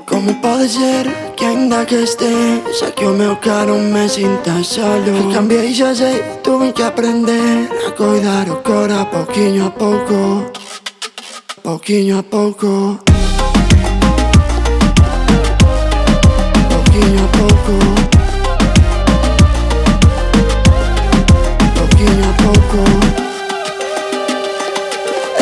Come può ser che ainda che estés aquí o meu caro me sinta solo? Que cambiei xa sei, tuve que aprender a cuidar o cora pouquiño a pouco, pouquiño a pouco, pouquiño a pouco, pouquiño a pouco.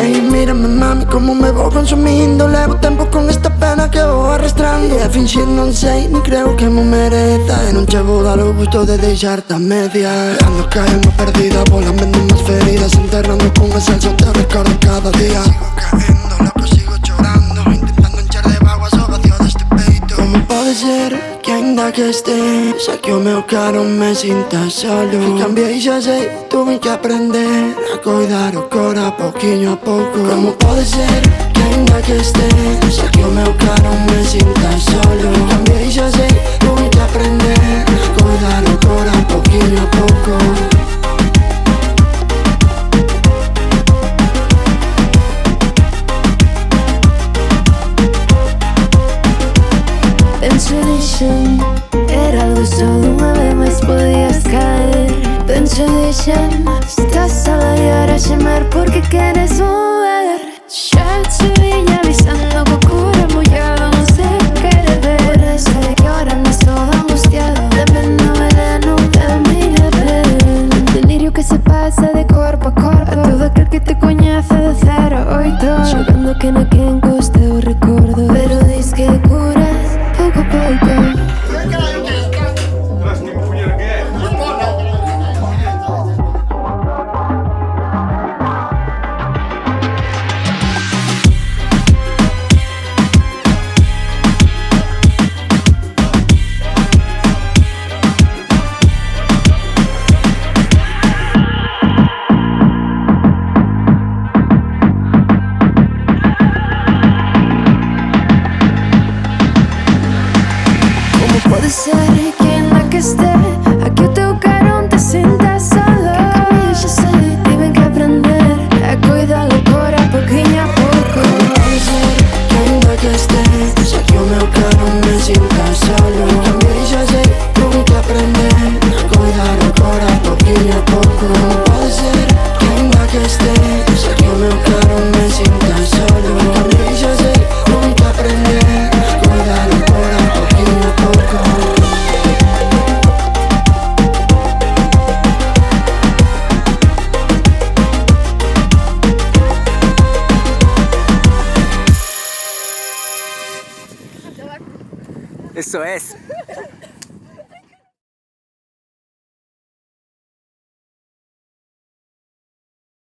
Ey, mírame mami como me vou consumindo. Levo tempo con esta pena que vou arrastrando. E a finxir non sei, ni creo que me mereza. E non che vou dar o gusto de deixarte a media. Cando caemos perdida, volan vendo máis feridas, enterrando con ese só te recordo cada día. Sigo caendo, loco, sigo chorando, intentando encher de vaguas o vacío deste peito. Como pode ser que ainda que estés aquí o meu caro me sinta solo? Que cambiei xa sei, tuve que aprender a cuidar o cora pouquiño a pouco. Como pode ser que ainda que estés aquí o meu caro me sinta solo? Que cambiei xa sei, tuve que aprender a cuidar o cora pouquiño a pouco. Penso deixen, era algo só dunha vez máis podías caer. Penso deixen, estás sola e ahora xemer porque queres volver. Xa te viña avisando co cura mollado, non sei quere ver. Por eso é que ahora andas todo angustiado, depende do veneno de mi piel. Delirio que se pasa de corpo a corpo, a todo aquel que te coñece de 0 a 8. Xogando que na que encoste o recordo, pero dis que curas pouco a pouco. Pode ser que ainda que este aquí o teu caro te sintas solo. Que cambiei xa sei, tiven que aprender a cuidar o cora pouquiño a pouco. Pode ser que ainda que estés aquí o meu caro me sinta solo? Que cambiei xa sei, tuve que aprender a cuidar o cora pouquiño a pouco. Pode ser que ainda que estés aquí o meu caro me sinta solo? Que cambiei xa sei, tuve que aprender a cuidar o cora pouquiño a pouco. Eso es.